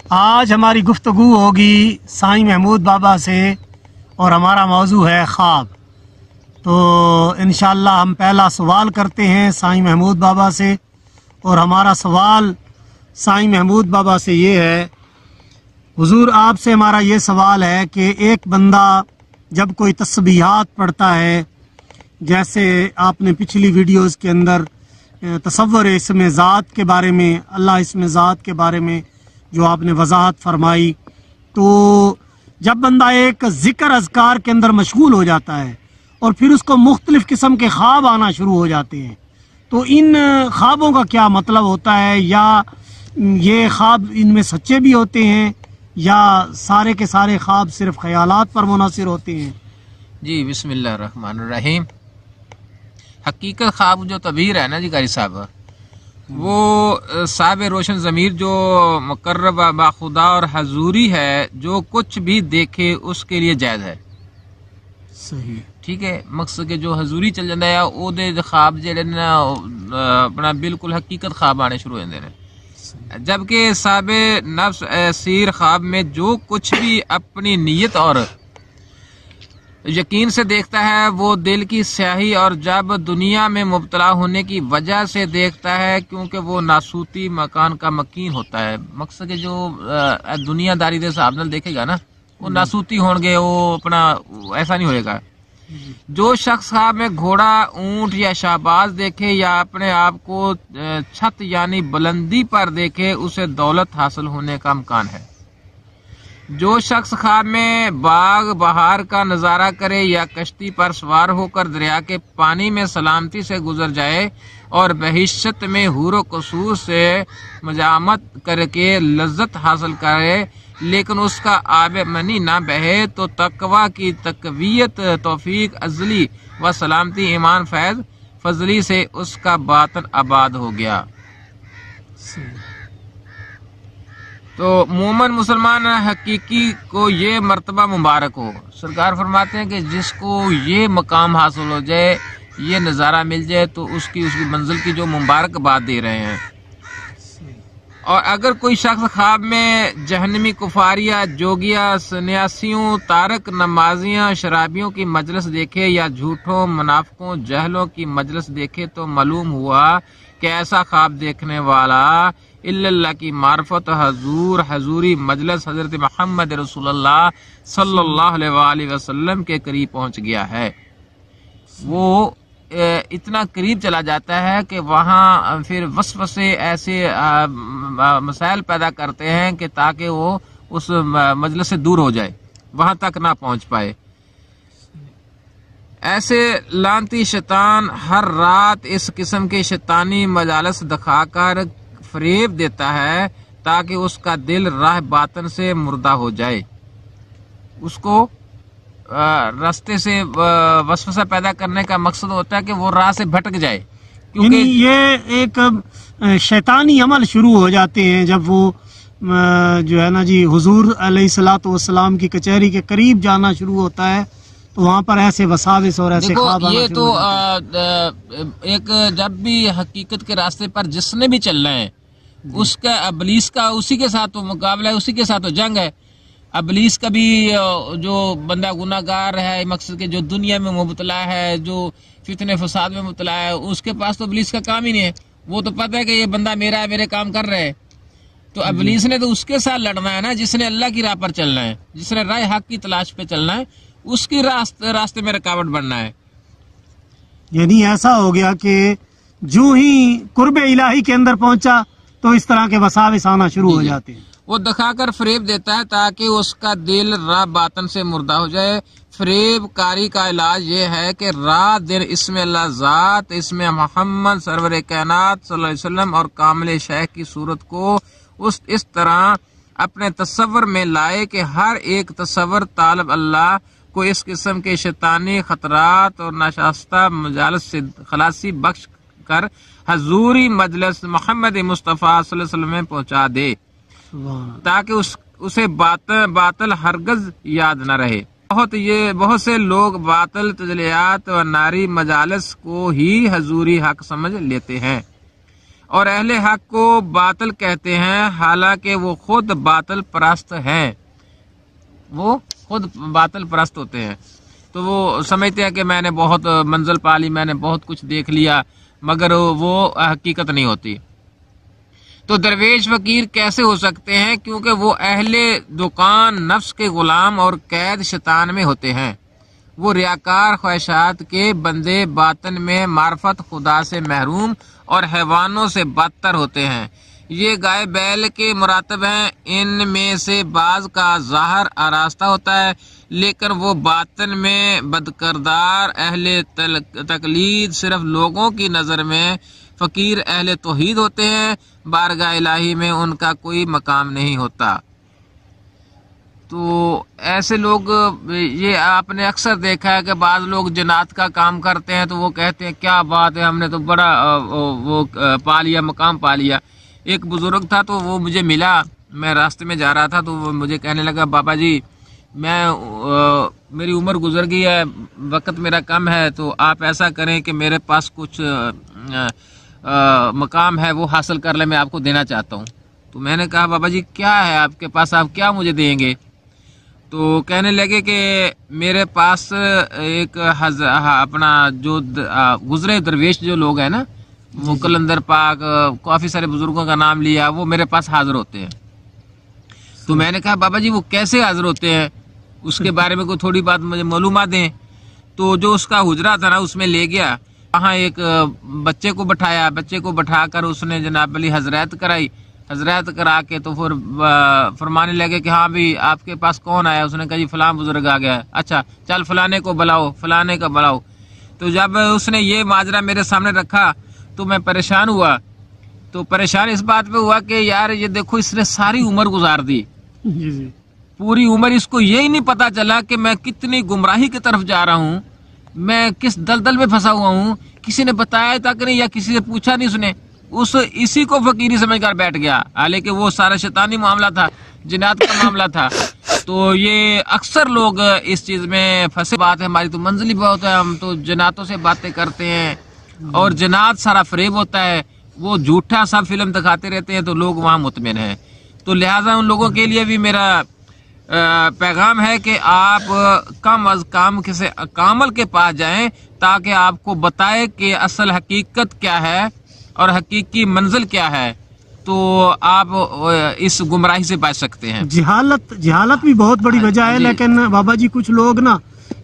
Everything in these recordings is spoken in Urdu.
آج ہماری گفتگو ہوگی سائیں محمود بابا سے اور ہمارا موضوع ہے خواب۔ تو انشاءاللہ ہم پہلا سوال کرتے ہیں سائیں محمود بابا سے، اور ہمارا سوال سائیں محمود بابا سے یہ ہے، حضور آپ سے ہمارا یہ سوال ہے کہ ایک بندہ جب کوئی تسبیحات پڑھتا ہے، جیسے آپ نے پچھلی ویڈیوز کے اندر تصور اسم ذات کے بارے میں، اللہ اسم ذات کے بارے میں جو آپ نے وضاحت فرمائی، تو جب بندہ ایک ذکر اذکار کے اندر مشغول ہو جاتا ہے اور پھر اس کو مختلف قسم کے خواب آنا شروع ہو جاتے ہیں، تو ان خوابوں کا کیا مطلب ہوتا ہے؟ یا یہ خواب ان میں سچے بھی ہوتے ہیں یا سارے کے سارے خواب صرف خیالات پر منحصر ہوتے ہیں؟ جی بسم اللہ الرحمن الرحیم۔ حقیقت خواب جو تعبیر ہے نا جی قاری صاحب، وہ صاحب روشن ضمیر جو مقرب با خدا اور حضوری ہے، جو کچھ بھی دیکھے اس کے لیے جائز ہے۔ صحیح، ٹھیک ہے، مقصد کہ جو حضوری چل جاتا ہے او دے خواب جڑے نا اپنا بالکل حقیقت خواب آنے شروع ہو جاتے ہیں، جبکہ صاحب نفس سیر خواب میں جو کچھ بھی اپنی نیت اور یقین سے دیکھتا ہے وہ دل کی سیاہی اور جب دنیا میں مبتلا ہونے کی وجہ سے دیکھتا ہے، کیونکہ وہ ناسوتی مکان کا مکین ہوتا ہے۔ مقصد کہ جو دنیا داری دے حساب نال دیکھے گا نا، وہ ناسوتی ہون گے، وہ اپنا ایسا نہیں ہوئے گا۔ جو شخص خواب میں گھوڑا، اونٹ یا شہباز دیکھے یا اپنے آپ کو چھت یعنی بلندی پر دیکھے، اسے دولت حاصل ہونے کا امکان ہے۔ جو شخص خواب میں باغ بہار کا نظارہ کرے یا کشتی پر سوار ہو کر دریا کے پانی میں سلامتی سے گزر جائے اور بہشت میں حور و قصور سے مجامت کر کے لذت حاصل کرے، لیکن اس کا آب منی نہ بہے، تو تقوی کی تقویت، توفیق ازلی و سلامتی ایمان فیض فضلی سے اس کا باطن آباد ہو گیا۔ تو مومن مسلمان حقیقی کو یہ مرتبہ مبارک ہو۔ سرکار فرماتے ہیں کہ جس کو یہ مقام حاصل ہو جائے، یہ نظارہ مل جائے، تو اس کی منزل کی جو مبارک بات دے رہے ہیں۔ اور اگر کوئی شخص خواب میں جہنمی کفاریہ، جوگیا، سنیاسیوں، تارک نمازیاں، شرابیوں کی مجلس دیکھے یا جھوٹوں، منافقوں، جہلوں کی مجلس دیکھے، تو معلوم ہوا کہ ایسا خواب دیکھنے والا اللہ کی معرفت حضوری مجلس حضرت محمد رسول اللہ صلی اللہ علیہ وآلہ وسلم کے قریب پہنچ گیا ہے۔ وہ اتنا قریب چلا جاتا ہے کہ وہاں پھر وسوسے ایسے مسائل پیدا کرتے ہیں کہ تاکہ وہ اس مجلس سے دور ہو جائے، وہاں تک نہ پہنچ پائے۔ ایسے لعنتی شیطان ہر رات اس قسم کے شیطانی مجالس دکھا کر فریب دیتا ہے تاکہ اس کا دل راہ باطن سے مردہ ہو جائے، اس کو راستے سے وسوسہ پیدا کرنے کا مقصد ہوتا ہے کہ وہ راہ سے بھٹک جائے، یعنی یہ ایک شیطانی عمل شروع ہو جاتے ہیں جب وہ جو ہے نا جی حضور علیہ الصلوۃ والسلام کی کچہری کے قریب جانا شروع ہوتا ہے، تو وہاں پر ایسے وساوس اور ایسے خواب آنا شروع ہوتے ہیں۔ ایک جب بھی حقیقت کے راستے پر جس نے بھی چلنا ہے، اس کا ابلیس کا اسی کے ساتھ مقابلہ ہے، اسی کے ساتھ جنگ ہے۔ ابلیس کا بھی جو بندہ گناہ گار ہے، مقصد کہ جو دنیا میں مبتلا ہے، جو فتنے فساد میں مبتلا ہے، اس کے پاس تو ابلیس کا کام ہی نہیں ہے۔ وہ تو پتہ ہے کہ یہ بندہ میرا ہے، میرے کام کر رہے ہے، تو ابلیس نے تو اس کے ساتھ لڑنا ہے نا، جس نے اللہ کی راہ پر چلنا ہے، جس نے راہ حق کی تلاش پہ چلنا ہے، اس کی راستے میں رکاوٹ بننا ہے۔ یعنی ایسا ہو گیا کہ جو ہی قرب الہی کے اندر پہنچا تو اس طرح کے وساوس آنا شروع ہو جاتے ہیں۔ وہ دکھا کر فریب دیتا ہے تاکہ اس کا دل راہ باطن سے مردہ ہو جائے۔ فریب کاری کا علاج یہ ہے کہ رات دن اسم اللہ ذات، اسم محمد سرور کائنات صلی اللہ علیہ وسلم اور کامل شیخ کی صورت کو اس طرح اپنے تصور میں لائے کہ ہر ایک تصور طالب اللہ کو اس قسم کے شیطانی خطرات اور ناشاستہ مجالس سے خلاصی بخش کر حضوری مجلس محمد مصطفیٰ صلی اللہ علیہ وسلم میں پہنچا دے، تاکہ اسے باطل ہرگز یاد نہ رہے۔ بہت سے لوگ باطل تجلیات و ناری مجالس کو ہی حضوری حق سمجھ لیتے ہیں، اور اہل حق کو باطل کہتے ہیں، حالانکہ وہ خود باطل پرست ہیں، وہ خود باطل پرست ہوتے ہیں۔ تو وہ سمجھتے ہیں کہ میں نے بہت منزل پا لی، میں نے بہت کچھ دیکھ لیا، مگر وہ حقیقت نہیں ہوتی۔ تو درویش فقیر کیسے ہو سکتے ہیں؟ کیونکہ وہ اہل دکان نفس کے غلام اور قید شیطان میں ہوتے ہیں۔ وہ ریاکار خواہشات کے بندے، باطن میں معرفت خدا سے محروم اور حیوانوں سے بدتر ہوتے ہیں۔ یہ گائے بیل کے مراتب ہیں، ان میں سے بعض کا ظاہر آراستہ ہوتا ہے، لیکن وہ باطن میں بدکردار اہل تقلید صرف لوگوں کی نظر میں فقیر اہل توحید ہوتے ہیں، بارگاہ الہی میں ان کا کوئی مقام نہیں ہوتا۔ تو ایسے لوگ، یہ آپ نے اکثر دیکھا ہے کہ بعض لوگ جنات کا کام کرتے ہیں تو وہ کہتے ہیں کیا بات ہے، ہم نے تو بڑا وہ پا لیا، مقام پا لیا۔ ایک بزرگ تھا تو وہ مجھے ملا، میں راستے میں جا رہا تھا تو وہ مجھے کہنے لگا بابا جی میری عمر گزر گئی ہے، وقت میرا کم ہے، تو آپ ایسا کریں کہ میرے پاس کچھ مقام ہے وہ حاصل کر لیں، میں آپ کو دینا چاہتا ہوں۔ تو میں نے کہا بابا جی کیا ہے آپ کے پاس، آپ کیا مجھے دیں گے؟ تو کہنے لگے کہ میرے پاس ایک اپنا جو گزرے درویش جو لوگ ہیں نا، وہ قلندر پاک، کافی سارے بزرگوں کا نام لیا، وہ میرے پاس حاضر ہوتے ہیں۔ تو میں نے کہا بابا جی وہ کیسے حاضر ہوتے ہیں، اس کے بارے میں کوئی تھوڑی بات مجھے معلومات دیں۔ تو جو اس کا حجرہ تھا نا اس میں لے گیا، وہاں ایک بچے کو بٹھایا، بچے کو بٹھا کر اس نے جناب علی حضرت کرائی، حضرت کرا کے تو پھر فرمانے لگے کہ ہاں بھی آپ کے پاس کون آیا؟ اس نے کہا جی فلاں بزرگ آ گیا۔ اچھا چل فلانے کو بلاؤ، فلانے کا بلاؤ۔ تو جب اس نے یہ ماجرا میرے سامنے رکھا تو میں پریشان ہوا۔ تو پریشان اس بات پہ ہوا کہ یار یہ دیکھو اس نے ساری عمر گزار دی، پوری عمر اس کو یہی نہیں پتا چلا کہ میں کتنی گمراہی کی طرف جا رہا ہوں، میں کس دلدل میں پھنسا ہوا ہوں، کسی نے بتایا تک نہیں یا کسی سے پوچھا نہیں اس نے، اسی کو فقیری سمجھ کر بیٹھ گیا، حالانکہ وہ سارا شیطانی معاملہ تھا، جنات کا معاملہ تھا۔ تو یہ اکثر لوگ اس چیز میں پھنسے۔ بات ہے ہماری تو منزلی بہت ہے، ہم تو جناتوں سے باتیں کرتے ہیں، اور جنات سارا فریب ہوتا ہے، وہ جھوٹا سا فلم دکھاتے رہتے ہیں تو لوگ وہاں مطمئن ہیں۔ تو لہٰذا ان لوگوں کے لیے بھی میرا پیغام ہے کہ آپ کم از کم کسی کامل کے پاس جائیں تاکہ آپ کو بتائے کہ اصل حقیقت کیا ہے اور حقیقی منزل کیا ہے، تو آپ اس گمراہی سے بچ سکتے ہیں۔ جہالت بھی بہت بڑی وجہ ہے، لیکن بابا جی کچھ لوگ نا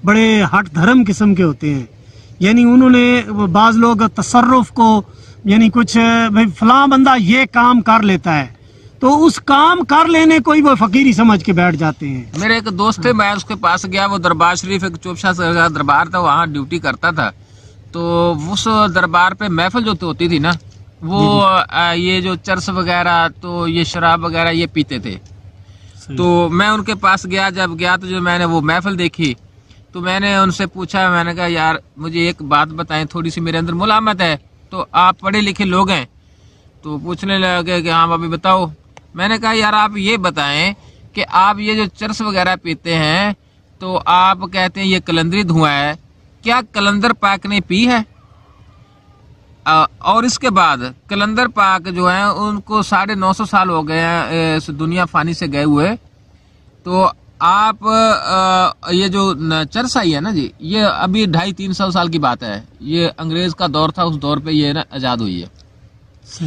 بڑے ہٹ دھرم قسم کے ہوتے ہیں، یعنی انہوں نے بعض لوگ تصرف کو، یعنی کچھ بھائی فلاں بندہ یہ کام کر لیتا ہے تو اس کام کر لینے کو ہی وہ فقیری سمجھ کے بیٹھ جاتے ہیں۔ میرے ایک دوست تھے، میں اس کے پاس گیا، وہ دربار شریف ایک چوپشا کا دربار تھا، وہاں ڈیوٹی کرتا تھا۔ تو اس دربار پہ محفل جو ہوتی تھی نا، وہ یہ جو چرس وغیرہ تو یہ شراب وغیرہ یہ پیتے تھے۔ تو میں ان کے پاس گیا، جب گیا تو جو میں نے وہ محفل دیکھی تو میں نے ان سے پوچھا، میں نے کہا یار مجھے ایک بات بتائیں، تھوڑی سی میرے اندر ملامت ہے، تو آپ پڑھے لکھے لوگ ہیں۔ تو پوچھنے لگے کہ ہاں بابی بتاؤ۔ میں نے کہا یار آپ یہ بتائیں کہ آپ یہ جو چرس وغیرہ پیتے ہیں تو آپ کہتے ہیں یہ کلندری دھواں ہے، کیا کلندر پاک نے پی ہے؟ اور اس کے بعد کلندر پاک جو ہیں ان کو 950 سال ہو گئے ہیں اس دنیا فانی سے گئے ہوئے، تو آپ یہ جو چرس آئی ہے نا جی، یہ ابھی 250-300 سال کی بات ہے، یہ انگریز کا دور تھا، اس دور پہ یہ نا ایجاد ہوئی ہے۔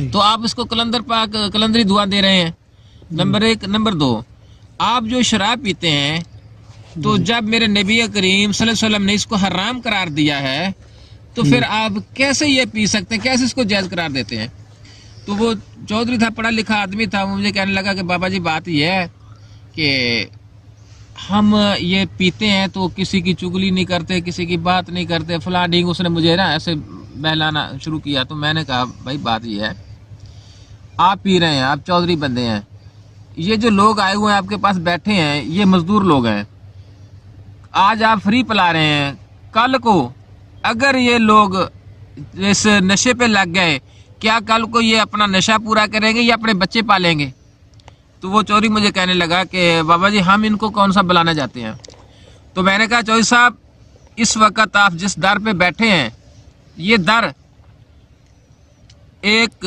تو آپ اس کو کلندر پاک، کلندری دھواں دے رہے ہیں، نمبر 1۔ نمبر 2، آپ جو شراب پیتے ہیں تو جب میرے نبی کریم صلی اللہ علیہ وسلم نے اس کو حرام قرار دیا ہے تو پھر آپ کیسے یہ پی سکتے ہیں، کیسے اس کو جائز قرار دیتے ہیں؟ تو وہ چودھری تھا، پڑھا لکھا آدمی تھا، وہ مجھے کہنے لگا کہ بابا جی بات یہ ہے کہ ہم یہ پیتے ہیں تو کسی کی چگلی نہیں کرتے، کسی کی بات نہیں کرتے، فلاں ڈھینگ۔ اس نے مجھے نا ایسے بہلانا شروع کیا، تو میں نے کہا بھائی بات یہ ہے، آپ پی رہے ہیں، آپ چودھری بندے ہیں، یہ جو لوگ آئے ہوئے ہیں آپ کے پاس بیٹھے ہیں یہ مزدور لوگ ہیں، آج آپ فری پلا رہے ہیں، کل کو اگر یہ لوگ اس نشے پہ لگ گئے، کیا کل کو یہ اپنا نشہ پورا کریں گے یا اپنے بچے پالیں گے؟ تو وہ چوری مجھے کہنے لگا کہ بابا جی ہم ان کو کون سا بلانا چاہتے ہیں؟ تو میں نے کہا چوری صاحب اس وقت آپ جس در پہ بیٹھے ہیں یہ در ایک